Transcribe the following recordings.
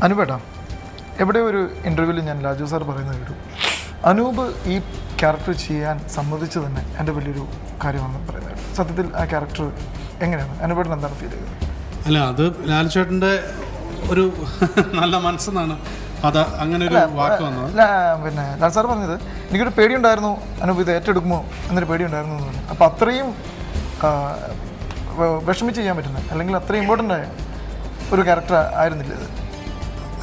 അനുപേട്ടാ, എവിടെ ഒരു ഇൻ്റർവ്യൂവിൽ ഞാൻ ലാജു സാർ പറയുന്നത് കേട്ടു, അനൂപ് ഈ ക്യാരക്ടർ ചെയ്യാൻ സമ്മതിച്ചു തന്നെ എൻ്റെ വലിയൊരു കാര്യമാണെന്ന് പറയുന്നത്. സത്യത്തിൽ ആ ക്യാരക്ടർ എങ്ങനെയാണ് അനുപേട്ടൻ എന്താണ് ഫീൽ ചെയ്തത്? അല്ല, അത് ലാൽചേട്ടൻ്റെ ഒരു നല്ല മനസ്സെന്നാണ് അത് അങ്ങനെ ഒരു വാക്ക് വന്നത്. പിന്നെ ലാൽ സാർ പറഞ്ഞത് എനിക്കൊരു പേടിയുണ്ടായിരുന്നു അനൂപ് ഇത് ഏറ്റെടുക്കുമോ എന്നൊരു പേടിയുണ്ടായിരുന്നു എന്ന് പറഞ്ഞു. അപ്പോൾ അത്രയും വിഷമിച്ച് ചെയ്യാൻ പറ്റുന്നത് അല്ലെങ്കിൽ അത്രയും ഇമ്പോർട്ടൻ്റ് ആയ ഒരു ക്യാരക്ടർ ആയിരുന്നില്ല ഇത്.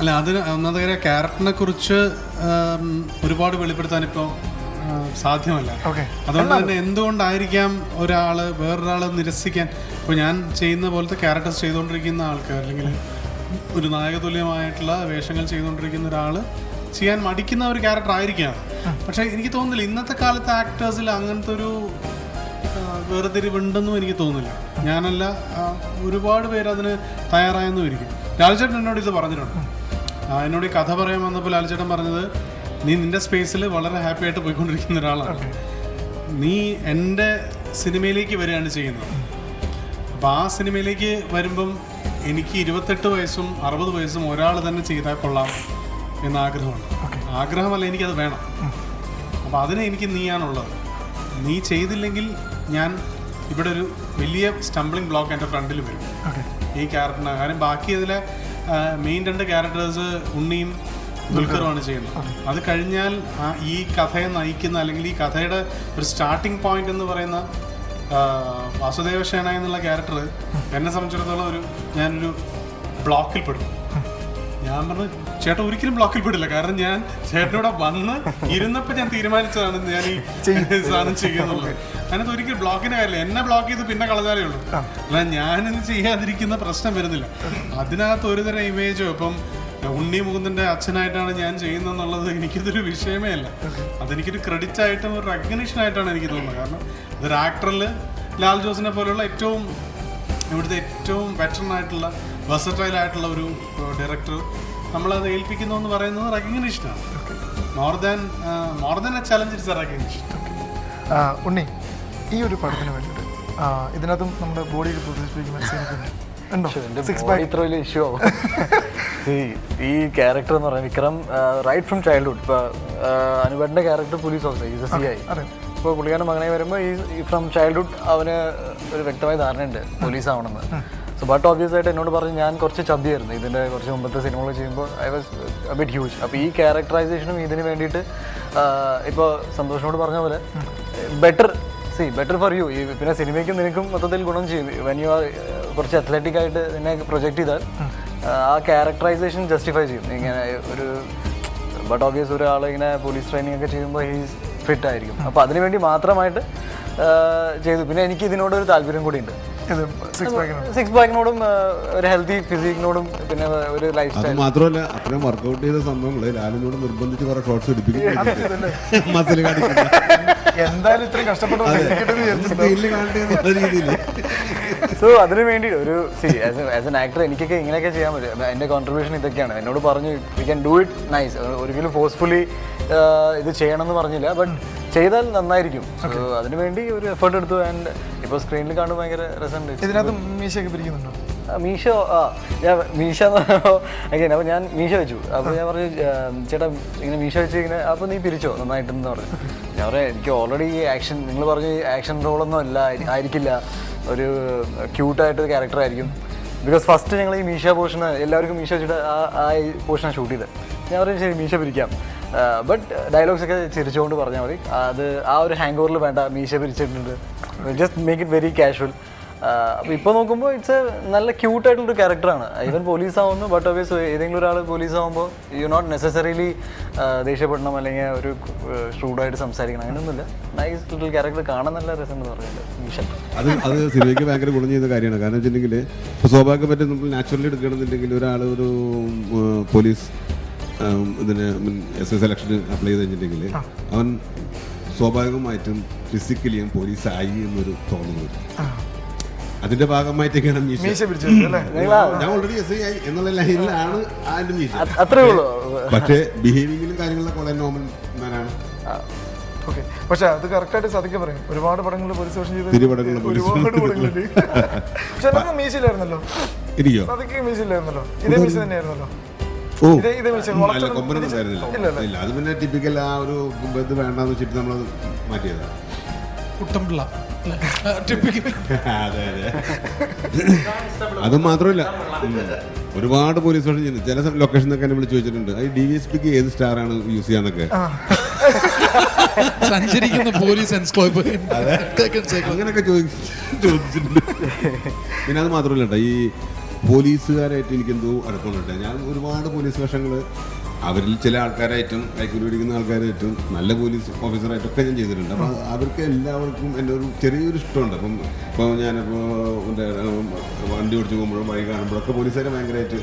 അല്ല, അതിന് ഒന്നാമത്തെ കാര്യം ക്യാരക്ടറിനെ കുറിച്ച് ഒരുപാട് വെളിപ്പെടുത്താൻ ഇപ്പോൾ സാധ്യമല്ല. അതുകൊണ്ട് തന്നെ എന്തുകൊണ്ടായിരിക്കാം വേറൊരാൾ നിരസിക്കാൻ. ഇപ്പോൾ ഞാൻ ചെയ്യുന്ന പോലത്തെ ക്യാരക്ടേഴ്സ് ചെയ്തുകൊണ്ടിരിക്കുന്ന ആൾക്കാർ അല്ലെങ്കിൽ ഒരു നായകതുല്യമായിട്ടുള്ള വേഷങ്ങൾ ചെയ്തുകൊണ്ടിരിക്കുന്ന ഒരാൾ ചെയ്യാൻ മടിക്കുന്ന ഒരു ക്യാരക്ടർ ആയിരിക്കാം. പക്ഷേ എനിക്ക് തോന്നുന്നില്ല ഇന്നത്തെ കാലത്തെ ആക്ടേഴ്സിൽ അങ്ങനത്തെ ഒരു വേർതിരിവുണ്ടെന്നും എനിക്ക് തോന്നുന്നില്ല. ഞാനല്ല, ഒരുപാട് പേര് അതിന് തയ്യാറായെന്നും ഇരിക്കും. ലാൽചേട്ടൻ എന്നോട് ഇത് പറഞ്ഞിട്ടുണ്ട്. എന്നോട് ഈ കഥ പറയാൻ വന്നപ്പോൾ ലാൽചേട്ടൻ പറഞ്ഞത്, നീ നിൻ്റെ സ്പേസിൽ വളരെ ഹാപ്പി ആയിട്ട് പോയിക്കൊണ്ടിരിക്കുന്ന ഒരാളാണ്, നീ എൻ്റെ സിനിമയിലേക്ക് വരികയാണ് ചെയ്യുന്നത്. അപ്പോൾ ആ സിനിമയിലേക്ക് വരുമ്പം എനിക്ക് 28 വയസ്സും 60 വയസ്സും ഒരാൾ തന്നെ ചെയ്താൽ കൊള്ളാം എന്ന ആഗ്രഹമുണ്ട്. ആഗ്രഹമല്ല, എനിക്കത് വേണം. അപ്പോൾ അതിന് എനിക്ക് നീയാണുള്ളത്. നീ ചെയ്തില്ലെങ്കിൽ ഞാൻ ഇവിടെ ഒരു വലിയ സ്റ്റംബ്ലിംഗ് ബ്ലോക്ക് എൻ്റെ ഫ്രണ്ടിൽ വരും ഈ ക്യാരക്ടറിന്. കാര്യം ബാക്കി അതിലെ മെയിൻ 2 ക്യാരക്ടേഴ്സ് ഉണ്ണിയും ദുൽഖറുമാണ് ചെയ്യുന്നത്. അത് കഴിഞ്ഞാൽ ഈ കഥയെ നയിക്കുന്ന അല്ലെങ്കിൽ ഈ കഥയുടെ ഒരു സ്റ്റാർട്ടിംഗ് പോയിന്റ് എന്ന് പറയുന്ന വാസുദേവ സേന എന്നുള്ള ക്യാരക്ടർ എന്നെ സംബന്ധിച്ചിടത്തോളം ഞാനൊരു ബ്ലോക്കിൽ പെടും. ഞാൻ പറഞ്ഞു, ചേട്ടൻ ഒരിക്കലും ബ്ലോക്കിൽ പെടില്ല. കാരണം ഞാൻ ചേട്ടനോടെ വന്ന് ഇരുന്നപ്പോൾ ഞാൻ തീരുമാനിച്ചതാണ് ഞാൻ ഈ സാധനം ചെയ്യുന്നുള്ളത്. അതിനകത്ത് ഒരിക്കലും ബ്ലോക്കിൻ്റെ കാര്യമില്ല. എന്നെ ബ്ലോക്ക് ചെയ്ത് പിന്നെ കളഞ്ഞാലേ ഉള്ളൂ. അല്ല, ഞാനിത് ചെയ്യാതിരിക്കുന്ന പ്രശ്നം വരുന്നില്ല. അതിനകത്ത് ഒരുതരം ഇമേജോ ഇപ്പം ഉണ്ണി മുകുന്ദൻ്റെ അച്ഛനായിട്ടാണ് ഞാൻ ചെയ്യുന്നതെന്നുള്ളത് എനിക്കിതൊരു വിഷയമേ അല്ല. അതെനിക്കൊരു ക്രെഡിറ്റ് ആയിട്ടും ഒരു റെക്കഗ്നീഷൻ ആയിട്ടാണ് എനിക്ക് തോന്നുന്നത്. കാരണം അതൊരു ആക്ടറിൽ ലാൽ ജോസിനെ പോലെയുള്ള ഇവിടുത്തെ ഏറ്റവും വെറ്ററൻ ആയിട്ടുള്ള വെർസറ്റൈൽ ആയിട്ടുള്ള ഒരു ഡയറക്ടർ നമ്മളത് ഏൽപ്പിക്കുന്നു എന്ന് പറയുന്നത് റെക്കഗ്നീഷനാണ്. More than a challenge, it's a recognition. Unni, ഈ ഒരു പടത്തിന് വേണ്ടിയിട്ട് ഇതിനകത്തും നമ്മുടെ ബോഡിയിൽ പ്രദർശിപ്പിക്കുന്ന ഈ ക്യാരക്ടർ എന്ന് പറയുന്നത് വിക്രം റൈറ്റ് ഫ്രം ചൈൽഡ്ഹുഡ്. ഇപ്പോൾ അനുപേട്ടൻ്റെ character police officer, is a CI. ഇപ്പോൾ പുള്ളിക്കാരൻ മകനെ വരുമ്പോൾ ഈ ഫ്രം ചൈൽഡ്ഹുഡ് അവന് ഒരു വ്യക്തമായ ധാരണയുണ്ട് പോലീസ് ആവണമെന്ന്. സോ ബട്ട് ഓബ്വിയസ് ആയിട്ട് എന്നോട് പറഞ്ഞ് ഞാൻ കുറച്ച് ചതിയായിരുന്നു ഇതിൻ്റെ കുറച്ച് മുമ്പത്തെ സിനിമകൾ ചെയ്യുമ്പോൾ. I was A bit huge. അപ്പോൾ ഈ ക്യാരക്ടറൈസേഷനും ഇതിന് വേണ്ടിയിട്ട് ഇപ്പോൾ സന്തോഷിനോട് പറഞ്ഞ പോലെ ബെറ്റർ ഫോർ യു. ഈ പിന്നെ സിനിമയ്ക്കും നിനക്കും മൊത്തത്തിൽ ഗുണം ചെയ്യും. വെൻ യു ആർ കുറച്ച് അത്ലറ്റിക് ആയിട്ട് നിന്നെ പ്രൊജക്റ്റ് ചെയ്താൽ ആ ക്യാരക്ടറൈസേഷൻ ജസ്റ്റിഫൈ ചെയ്യും. ഇങ്ങനെ ഒരു ബട്ട് ഓബ്വിയസ് ഒരാളിങ്ങനെ പോലീസ് ട്രെയിനിങ് ഒക്കെ ചെയ്യുമ്പോൾ ഹീസ് ഫിറ്റ് ആയിരിക്കും. അപ്പോൾ അതിനുവേണ്ടി മാത്രമായിട്ട് ചെയ്തു. പിന്നെ എനിക്ക് ഇതിനോടൊരു താല്പര്യം കൂടിയുണ്ട്, സിക്സ് പാക്കിനോടും ഒരു ഹെൽത്തി ഫിസിക്കിനോടും പിന്നെ ഒരു ലൈഫ് സ്റ്റൈൽ. മാത്രമല്ല, അത്രയും വർക്ക്ഔട്ട് ചെയ്ത സംഭവങ്ങൾ ലാലിനോട് നിർബന്ധിച്ച് കുറെ ഷോർട്സ് എടുപ്പിക്കും. എന്തായാലും ഇത്രയും കഷ്ടപ്പെട്ടു. സോ അതിനു വേണ്ടി ഒരു ആസ് എൻ ആക്ടർ എനിക്കൊക്കെ ഇങ്ങനെയൊക്കെ ചെയ്യാൻ പറ്റും. എൻ്റെ കോൺട്രിബ്യൂഷൻ ഇതൊക്കെയാണ്. എന്നോട് പറഞ്ഞു we can do it nice. ഒരിക്കലും ഫോഴ്സ്ഫുള്ളി ഇത് ചെയ്യണമെന്ന് പറഞ്ഞില്ല, ബട്ട് ചെയ്താൽ നന്നായിരിക്കും. സോ അതിനുവേണ്ടി ഒരു എഫേർട്ട് എടുത്തു. ആൻഡ് ഇപ്പോൾ സ്ക്രീനിൽ കാണുമ്പോൾ ഭയങ്കര രസമുണ്ട്. ഇതിനകത്ത് മീശയൊക്കെ പിരിക്കുന്നുണ്ടോ? മീശ മീശ എന്ന് പറയുമ്പോൾ അപ്പോൾ ഞാൻ മീശ വെച്ചു. അപ്പോൾ ഞാൻ പറഞ്ഞു, ചേട്ടാ ഇങ്ങനെ മീശ വെച്ച് ഇങ്ങനെ, അപ്പോൾ നീ പിരിച്ചോ നന്നായിട്ടെന്ന് പറഞ്ഞു. ഞാൻ പറയാം, എനിക്ക് ഓൾറെഡി ആക്ഷൻ, നിങ്ങൾ പറഞ്ഞു ആക്ഷൻ റോളൊന്നും ആയിരിക്കില്ല, ഒരു ക്യൂട്ടായിട്ട് ക്യാരക്ടർ ആയിരിക്കും. ബിക്കോസ് ഫസ്റ്റ് ഞങ്ങൾ ഈ മീശ പോർഷൻ എല്ലാവർക്കും മീശ വെച്ചിട്ട് ആ പോർഷനാണ് ഷൂട്ട് ചെയ്തത്. ഞാൻ പറയും ശരി മീശ പിരിക്കാം, ബട്ട് ഡയലോഗ്സ് ഒക്കെ ചിരിച്ചുകൊണ്ട് പറഞ്ഞാൽ മതി. അത് ആ ഒരു ഹാങ് ഓവറിൽ വേണ്ട, മീശ പിരിച്ചിട്ടുണ്ട്, just make it very casual. അപ്പോൾ ഇപ്പോൾ നോക്കുമ്പോൾ ഇറ്റ്സ് എ നല്ല ക്യൂട്ടായിട്ടുള്ളൊരു ക്യാരക്ടറാണ്. ഈവൻ പോലീസ് ആവുന്നു, ബട്ട് ഒബിയസ് ഏതെങ്കിലും ഒരാൾ പോലീസ് ആകുമ്പോൾ യു നോട്ട് നെസസറിലി ദേഷ്യപ്പെടണം അല്ലെങ്കിൽ ഒരു ഷൂഡായിട്ട് സംസാരിക്കണം, അങ്ങനെയൊന്നുമില്ല. നൈസ് ലിറ്റിൽ ക്യാരക്ടർ, കാണാൻ നല്ല രസം എന്ന് പറയുന്നത്. അത് സിനിമയ്ക്ക് ഭയങ്കര ഗുണം ചെയ്യുന്ന കാര്യമാണ്. കാരണം വെച്ചിട്ടുണ്ടെങ്കിൽ സ്വാഭാവികമായിട്ട് നമ്മൾ നാച്ചുറലി എടുക്കണമെന്നുണ്ടെങ്കിൽ ഒരാൾ ഒരു പോലീസ് ഇതിന് സെലക്ഷന് അപ്ലൈ ചെയ്ത് കഴിഞ്ഞിട്ടുണ്ടെങ്കിൽ അവൻ സ്വാഭാവികമായിട്ടും ഫിസിക്കലി പോലീസ് ആയി എന്നൊരു തോന്നുന്നു. അതിന്റെ ഭാഗമായിട്ടൊക്കെയാണ് ഞാൻ ഓൾറെഡി SI ആയി എന്നുള്ള ലൈനിലാണ് അതിന്റെ മീശ. അത്രേ ഉള്ളൂ. പക്ഷേ ബിഹേവിയറിലും കാര്യങ്ങളിലൊക്കെ വളരെ നോർമൽ മാനാണ്. ഓക്കെ, പക്ഷെ അത് കറക്റ്റായിട്ട് സത്യം പറയും. ഒരുപാട് പടങ്ങളിൽ പോലീസ് സ്റ്റേഷൻ ചെയ്ത് ഒരുപാട് പടങ്ങളിൽ പക്ഷെ മീശയിലായിരുന്നല്ലോ. ഇരിക്കോ അതൊക്കെ മീശയിലായിരുന്നല്ലോ. ഇതേ മീശ തന്നെയായിരുന്നല്ലോ. ഓ ഇതേ വിഷയം അല്ല കൊമ്പനൊന്നും ഉണ്ടായിരുന്നില്ല. ഇല്ല, അത് പിന്നെ ടിപ്പിക്കൽ ആ ഒരു ഇത് വേണ്ടാന്ന് വെച്ചിട്ട് നമ്മളത് മാറ്റിയതാണ്. കുട്ടമ്പിള്ള അതെ അതെ. അത് മാത്രമല്ല ഒരുപാട് പോലീസ് സ്റ്റേഷൻ ചെയ്യുന്നു. ചില ലൊക്കേഷനൊക്കെ എന്നെ വിളിച്ച് ചോദിച്ചിട്ടുണ്ട് അത് DSPക്ക് ഏത് സ്റ്റാറാണ് യൂസ് ചെയ്യാന്നൊക്കെ. സഞ്ചരിക്കുന്ന പോലീസ് അങ്ങനെയൊക്കെ ചോദിച്ചിട്ടുണ്ട്. പിന്നെ അത് മാത്രമല്ല കേട്ടോ, ഈ പോലീസുകാരായിട്ട് എനിക്കെന്തോ അടുപ്പമുണ്ട്. ഞാൻ ഒരുപാട് പോലീസ് വേഷങ്ങൾ അവരിൽ ചില ആൾക്കാരായിട്ടും കൈക്കൂലി പിടിക്കുന്ന ആൾക്കാരായിട്ടും നല്ല പോലീസ് ഓഫീസറായിട്ടൊക്കെ ഞാൻ ചെയ്തിട്ടുണ്ട്. അപ്പം അവർക്ക് എല്ലാവർക്കും എൻ്റെ ഒരു ചെറിയൊരു ഇഷ്ടമുണ്ട്. ഇപ്പോൾ ഞാനിപ്പോൾ എൻ്റെ വണ്ടി ഓടിച്ച് പോകുമ്പോഴും വഴി കാണുമ്പോഴൊക്കെ പോലീസുകാരെ ഭയങ്കരമായിട്ട്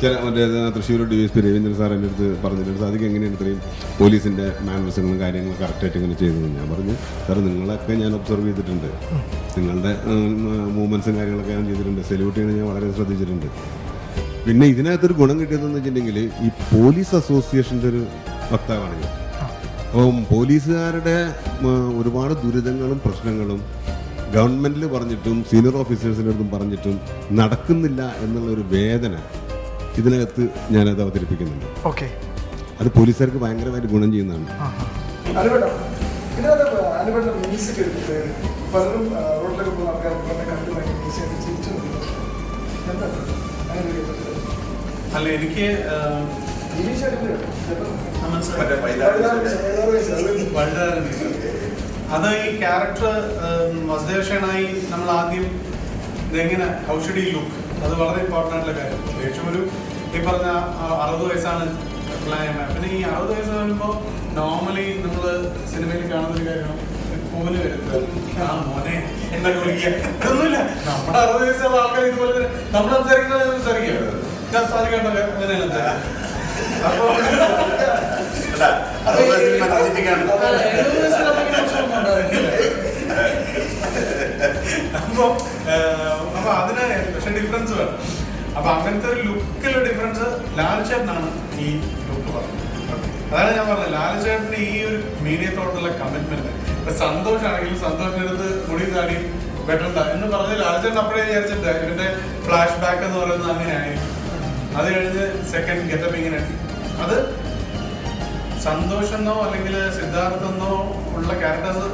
ചില മറ്റേ തൃശ്ശൂർ DSP രവീന്ദ്രൻ സാർ എൻ്റെ അടുത്ത് പറഞ്ഞിട്ടുണ്ട്, അതൊക്കെ എങ്ങനെയാണ് ഇത്രയും പോലീസിൻ്റെ മാനേഴ്സുകളും കാര്യങ്ങളും കറക്റ്റായിട്ട് ഇങ്ങനെ ചെയ്തത്. ഞാൻ പറഞ്ഞു സാർ നിങ്ങളൊക്കെ ഞാൻ ഒബ്സർവ് ചെയ്തിട്ടുണ്ട്, നിങ്ങളുടെ മൂവ്മെൻറ്റ്സും കാര്യങ്ങളൊക്കെ ഞാൻ ചെയ്തിട്ടുണ്ട്, സെല്യൂട്ട് ചെയ്യണം ഞാൻ വളരെ ശ്രദ്ധിച്ചിട്ടുണ്ട്. പിന്നെ ഇതിനകത്തൊരു ഗുണം കിട്ടിയതെന്ന് വെച്ചിട്ടുണ്ടെങ്കിൽ ഈ പോലീസ് അസോസിയേഷൻ്റെ ഒരു വക്താവാണ് ഞാൻ. അപ്പം പോലീസുകാരുടെ ഒരുപാട് ദുരിതങ്ങളും പ്രശ്നങ്ങളും ഗവൺമെൻറ്റിൽ പറഞ്ഞിട്ടും സീനിയർ ഓഫീസേഴ്സിൻ്റെ അടുത്തും പറഞ്ഞിട്ടും നടക്കുന്നില്ല എന്നുള്ളൊരു വേദന ഇതിനകത്ത് ഞാനത് അവതരിപ്പിക്കുന്നുണ്ട്. ഓക്കെ, അത് പോലീസുകാർക്ക് ഭയങ്കരമായിട്ട് ഗുണം ചെയ്യുന്നതാണ്. പലരും റോഡിലൊക്കെ പോകുന്ന ആൾക്കാരെ കണ്ടു ചിരിച്ചു. അല്ല എനിക്ക് അത് ഈ ക്യാരക്ടർ വസുദേവശേനായി നമ്മൾ ആദ്യം ഇതെങ്ങനെ ഹൗ ഷുഡ് ഈ ലുക്ക്, അത് വളരെ ഇമ്പോർട്ടൻ്റ് ആയിട്ടുള്ള കാര്യം. ഏകദേശം ഒരു ഈ പറഞ്ഞ 60 വയസ്സാണ് പ്ലാൻ ചെയ്യുന്നത്. പിന്നെ ഈ 60 വയസ്സ് വരുമ്പോൾ നോർമലി നമ്മൾ സിനിമയിൽ കാണുന്നൊരു കാര്യമാണ് പൂവിന് വരുന്നത്, ആ മോനെ എന്നൊക്കെ വിളിക്കുക. ഇതൊന്നുമില്ല, നമ്മുടെ 60 വയസ്സുള്ള ആൾക്കാർ ഇതുപോലെ തന്നെ നമ്മൾ സംസാരിക്കുന്നത് അങ്ങനെയല്ല. അപ്പൊ അപ്പൊ അതിന് പക്ഷെ ഡിഫറൻസ് വേണം. അപ്പൊ അങ്ങനത്തെ ഒരു ലുക്കിലുള്ള ഡിഫറൻസ് ലാൽചേട്ടനാണ് ഈ ലുക്ക് പറഞ്ഞത്. അതാണ് ഞാൻ പറഞ്ഞത്, ലാൽചേട്ടന് ഈ ഒരു മീഡിയത്തോടുള്ള കമ്മിറ്റ്മെന്റ്. ഇപ്പൊ സന്തോഷാണെങ്കിലും സന്തോഷിന്റെ അടുത്ത് മുടി താടി വെട്ടണ്ട എന്ന് പറഞ്ഞ് ലാൽചേട്ടൻ അപ്പോഴേ വിചാരിച്ചിട്ട് ഇതിന്റെ ഫ്ലാഷ് ബാക്ക് എന്ന് പറയുന്നത് അങ്ങനെയായിരിക്കും. അത് കഴിഞ്ഞ് സെക്കൻഡ് ഗെറ്റപ്പ് ഇങ്ങനെ. അത് സന്തോഷെന്നോ അല്ലെങ്കിൽ സിദ്ധാർത്ഥെന്നോ ഉള്ള ക്യാരക്ടേഴ്സ്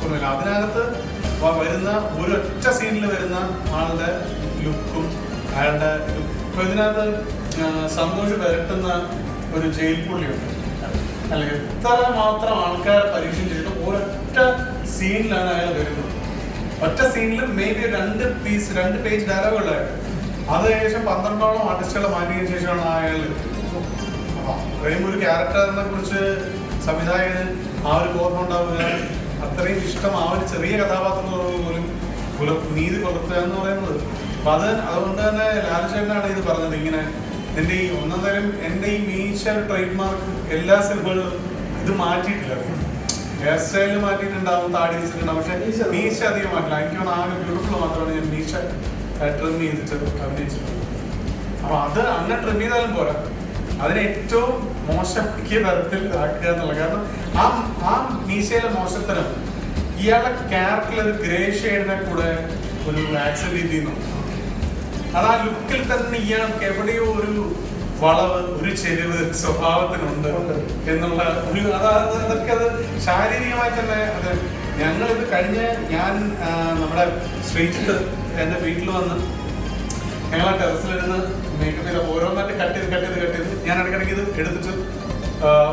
ഒന്നുമില്ല. അതിനകത്ത് വരുന്ന ഒരൊറ്റ സീനിൽ വരുന്ന ആളുടെ ലുക്കും അയാളുടെ ഇപ്പൊ ഇതിനകത്ത് സന്തോഷം വരട്ടുന്ന ഒരു ജയിൽ പുള്ളിയുണ്ട്. അല്ലെങ്കിൽ എത്ര മാത്രം ആൾക്കാരെ പരീക്ഷിച്ചിട്ട് ഒരൊറ്റ സീനിലാണ് അയാൾ വരുന്നത്. ഒറ്റ സീനിൽ മേ ബി 2 പേജ് ഡയലോഗുകളായിട്ട് അത് ഏകദേശം 12ഓളം ആർട്ടിസ്റ്റുകളെ മാറ്റിയതിനു ശേഷമാണ് അയാൾ. അത്രയും ഒരു ക്യാരക്ടറിനെ കുറിച്ച് സംവിധായകന് ആ ഒരു ബോധം ഉണ്ടാവുക, അത്രയും ഇഷ്ടം ആ ഒരു ചെറിയ കഥാപാത്രങ്ങളോട് പോലും നീതി പുലർത്തുക എന്ന് പറയുന്നത്. അപ്പൊ അതുകൊണ്ട് തന്നെ ലാൽചേട്ടനാണ് ഇത് പറഞ്ഞത്. ഇങ്ങനെ എന്റെ ഈ ഒന്നാം എന്റെ ഈ മീശ ട്രേഡ് മാർക്ക് എല്ലാ സിനിമകളിലും ഇത് മാറ്റിയിട്ടില്ല. ഹെയർ സ്റ്റൈല് മാറ്റിയിട്ടുണ്ടാവും, താടി വെച്ചിട്ടുണ്ടാവും, പക്ഷെ മീശ അധികം മാറ്റില്ല. എനിക്ക് ആകെ ബ്യൂട്ടിഫുൾ മാത്രമാണ് ഞാൻ മീശ ട്രിം ചെയ്തിട്ട് അഭിനയിച്ചിട്ടുണ്ട്. അപ്പൊ അത് അങ്ങനെ ട്രിം ചെയ്താലും പോരാ, അതിനെ ഏറ്റവും മോശമാക്കിയ തരത്തിൽ ആക്കുക എന്നുള്ളത്. കാരണം ആ മീശയിലെ മോശത്തരം ഇയാളുടെ ക്യാരക്ടറിൽ ഒരു ഗ്രേ ഷെയ്ഡിനെ കൂടെ ഒരു ആക്സെന്റ് ചെയ്യുന്നു. അത് ആ ലുക്കിൽ തന്നെ ഇയാൾക്ക് എവിടെയോ ഒരു വളവ്, ഒരു ചെരിവ് സ്വഭാവത്തിനുണ്ട് എന്നുള്ള ഒരു അതൊക്കെ അത് ശാരീരികമായി തന്നെ. അത് ഞങ്ങളിത് ഞാൻ നമ്മുടെ സ്ട്രീറ്റിൽ എൻ്റെ വീട്ടിൽ വന്ന് ഞങ്ങൾ ആ ടെറസിലിരുന്ന് മേക്കപ്പ് ചെയ്ത ഓരോന്നായിട്ട് കട്ട് ചെയ്ത് ഞാൻ ഇടയ്ക്കിടയ്ക്ക് ഇത് എടുത്തിട്ട്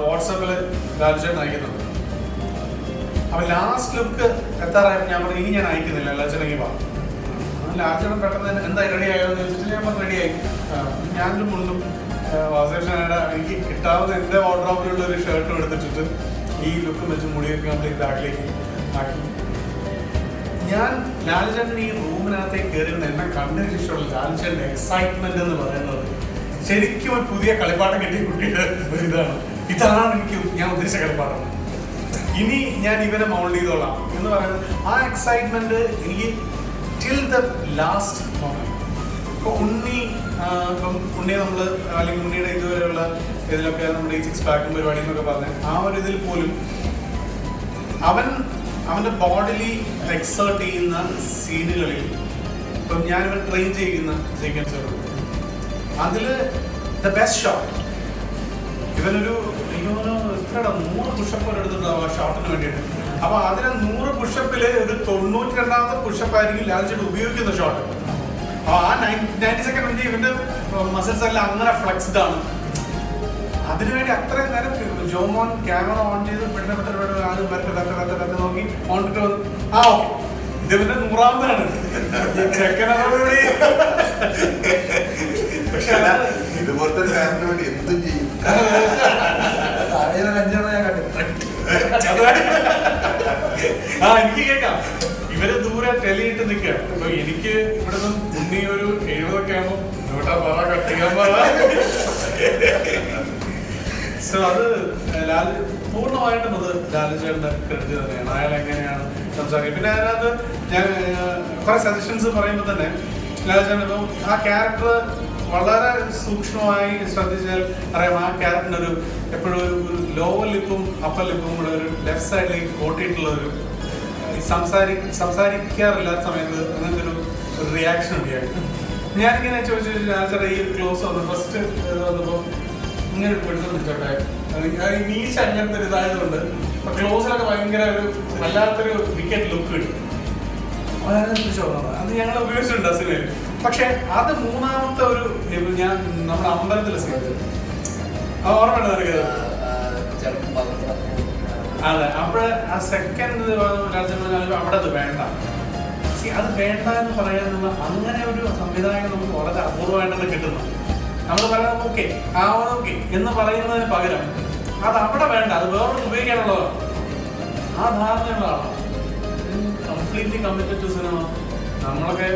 വാട്സാപ്പിൽ ലാൽചേട്ടൻ അയക്കുന്നുണ്ട്. അപ്പൊ ലാസ്റ്റ് ലുക്ക് എത്താറായപ്പോൾ ഞാൻ പറഞ്ഞു ഇനി ഞാൻ അയക്കുന്നില്ല, ലാൽചേട്ടൻ വാ. ലാൽചേട്ടൻ പെട്ടെന്ന് എന്താ റെഡി ആയോ എന്ന് ചോദിച്ചിട്ട് ഞാൻ പറഞ്ഞു റെഡിയായി. ഞാനൊരു മുണ്ടും വാസുദേവശേനയുടെ എനിക്ക് കിട്ടാവുന്ന എൻ്റെ വാർഡ്രോബിലുള്ള ഒരു ഷർട്ടും എടുത്തിട്ടിട്ട് ഈ ലുക്ക് വെച്ച് മുടിയൊക്കെ കംപ്ലീറ്റ് ബാക്കിലേക്ക് ആക്കി. ഞാൻ ലാൽചേട്ടൻ ഈ റൂമിനകത്തേക്ക് കയറിയിരുന്ന എന്നെ കണ്ടതിന് ശേഷമുള്ള ലാൽചേട്ടൻ്റെ എക്സൈറ്റ്മെന്റ് എന്ന് പറയുന്നത് ശരിക്കും ഒരു പുതിയ കളിപ്പാട്ടം കിട്ടിയ കുട്ടിയുടെ ഒരു ഇതാണ് ഞാൻ ഉദ്ദേശിച്ച കളിപ്പാട്ടം. ഇനി ഞാൻ ഇവരെ മൗൾഡ് ചെയ്തോളാം എന്ന് പറയുന്നത് ആ എക്സൈറ്റ്മെന്റ് എനിക്ക് ടിൽ ദ ലാസ്റ്റ് മൊമെന്റ്. ഇപ്പൊ ഉണ്ണിയെ നമ്മള് അല്ലെങ്കിൽ ഉണ്ണിയുടെ ഇതുവരെയുള്ള ഇതിലൊക്കെ നമ്മുടെ ഈ 6 പാക്കും പരിപാടി എന്നൊക്കെ പറഞ്ഞ ആ ഒരു ഇതിൽ പോലും അവന്റെ ബോഡിലി എക്സേർട്ട് ചെയ്യുന്ന സീനുകളിൽ ഇപ്പം ഞാനിവൻ ട്രെയിൻ ചെയ്യുന്ന സീക്വൻസുകൾ അതില് ദ ബെസ്റ്റ് ഷോട്ട് ഇവനൊരു എത്രയുടെ 100 പുഷപ്പ് എടുത്തിട്ടുണ്ടാവും ആ ഷോട്ടിന് വേണ്ടിയിട്ട്. അപ്പൊ അതിലെ 100 പുഷപ്പില് ഒരു 92ാമത്തെ പുഷപ്പ് ആയിരിക്കും ലാൽചേട്ടൻ ഉപയോഗിക്കുന്ന ഷോട്ട്. അപ്പൊ ആ 90 സെക്കൻഡ് ഇവന്റെ മസിൽസ് എല്ലാം അങ്ങനെ ഫ്ലെക്സ്ഡ് ആണ്. അതിനുവേണ്ടി അത്രയും നേരം ജോമോൻ ക്യാമറ ഓൺ ചെയ്ത് പെട്ടെന്ന് ആദ്യം വരട്ടെ നോക്കി ഓണിട്ട് വന്നു. ആ ഓക്കെ, ഇതിവന്റെ 100ാമതാണ്. പക്ഷെ ഇതുപോലത്തെ ഒരു ഫാമിന് വേണ്ടി എന്തും ചെയ്യും. എനിക്ക് കേൾക്കാം. ഇവര് ദൂരെ ടെലിയിട്ട് നിൽക്കുക. അപ്പൊ എനിക്ക് ഇവിടുന്ന് ഉണ്ണി ഒരു 70 ആകുമ്പോൾ ഇങ്ങോട്ടാ പറ കട്ടിക്കാൻ പറ. സോ അത് പൂർണ്ണമായിട്ടും അത് ലാലുചേട്ടന്റെ ക്രെഡിറ്റ് തന്നെയാണ്. അയാൾ എങ്ങനെയാണ് സംസാരിക്കുക. പിന്നെ അതിനകത്ത് ഞാൻ കുറെ സജഷൻസ് പറയുമ്പോൾ തന്നെ ലാലുചേട്ടൻ ഇപ്പം ആ ക്യാരക്ടർ വളരെ സൂക്ഷ്മമായി ശ്രദ്ധിച്ചാൽ അറിയാം. ആ ക്യാരക്ടറിന് ഒരു എപ്പോഴും ഒരു ലോവർ ലിപ്പും അപ്പർ ലിപ്പും കൂടെ ഒരു ലെഫ്റ്റ് സൈഡിലേക്ക് കോട്ടിയിട്ടുള്ള ഒരു സംസാരിക്കാറില്ലാത്ത സമയത്ത് അങ്ങനത്തെ ഒരു റിയാക്ഷൻ ഉണ്ടായിരുന്നു. ഞാനിങ്ങനെ ചോദിച്ചു ലാലുചേട്ടാ ഈ ക്ലോസ് വന്നു ഫസ്റ്റ് വന്നപ്പോൾ ഇങ്ങനെ പിടിച്ചു നിൽച്ചോട്ടെ, മീശ അങ്ങനത്തെ ഒരു ഇതായതുകൊണ്ട് ക്ലോസിലൊക്കെ ഭയങ്കര ഒരു വല്ലാത്തൊരു വിക്കറ്റ് ലുക്ക് കിട്ടും. അത് ഞങ്ങൾ ഉപയോഗിച്ചിട്ടുണ്ട് ആ സിനിമയിൽ. പക്ഷെ അത് 3ാമത്തെ ഒരു ഞാൻ നമ്മുടെ അമ്പലത്തിലെ സീൻ ഓർമ്മയുണ്ട് നിനക്ക്? അതെ, അവിടെ ആ സെക്കൻഡ് അവിടെ അത് വേണ്ട, അത് വേണ്ട എന്ന് പറയാനുള്ള അങ്ങനെ ഒരു സംവിധായകൻ നമുക്ക് വളരെ അപൂർവമായിട്ടാണ് കിട്ടുന്നത്. നമ്മൾ പറയാം ഓക്കെ ഓക്കെ എന്ന് പറയുന്നതിന് പകരം അത് അവിടെ വേണ്ട, അത് വേറെ ഉപയോഗിക്കാനുള്ളതാണ്. ആ ധാരണയുള്ള ആളാണ്. Completely committed to cinema. നമ്മളൊക്കെ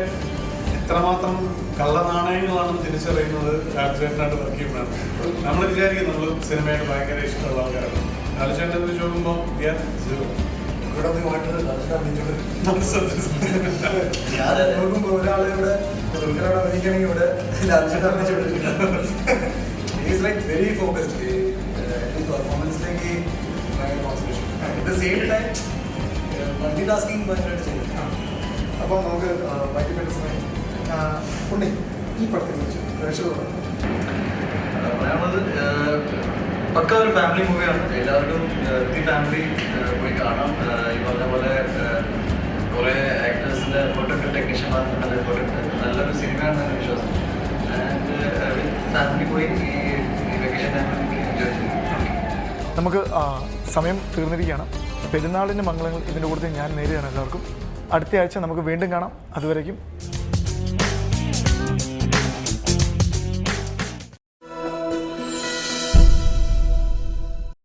എത്രമാത്രം കള്ളനാണയങ്ങളാണെന്ന് തിരിച്ചറിയുന്നത് ലാലുചേട്ടനായിട്ട് വർക്ക് ചെയ്യുമ്പോഴാണ്. നമ്മൾ വിചാരിക്കും നമ്മൾ സിനിമയായിട്ട് ഭയങ്കര ഇഷ്ടമുള്ള ആൾക്കാരാണ്. ലാലുചേട്ടനെ കുറിച്ച് നോക്കുമ്പോൾ ഒരാളെ ഇവിടെ അഭിനയിക്കണമെങ്കിൽ ഇവിടെ വെരി ഫോക്കസ്ഡ് പെർഫോമൻസിലേക്ക് at the same time multitasking ഭയങ്കരമായിട്ട് ചെയ്യും. അപ്പോൾ നമുക്ക് വൈകിട്ട് വേണ്ട സമയം ഉണ്ണി ഈ പടത്തെ കുറിച്ച് പ്രേക്ഷകരോട് പറയാനുള്ളത് പക്ക ഒരു ഫാമിലി മൂവിയാണ്. എല്ലാവർക്കും ഫാമിലി പോയി കാണാം. ഈ പറഞ്ഞ പോലെ കുറേ ആക്ടേഴ്സിൻ്റെ എഫോർട്ടുണ്ട്, ടെക്നീഷ്യന്മാരുടെ എഫോർട്ടുണ്ട്. നല്ലൊരു സിനിമയാണെന്നാണ് വിശ്വാസം. ആൻഡ് ഫാമിലി പോയി ഈ വെക്കേഷൻ ടൈമിൽ എൻജോയ് ചെയ്യും. നമുക്ക് സമയം തീർന്നിരിക്കുകയാണ്. പെരുന്നാളിൻ്റെ മംഗളങ്ങൾ ഇതിൻ്റെ കൂട്ടത്തിൽ ഞാൻ നേരെയാണ് എല്ലാവർക്കും. അടുത്ത ആഴ്ച നമുക്ക് വീണ്ടും കാണാം. അതുവരേക്കും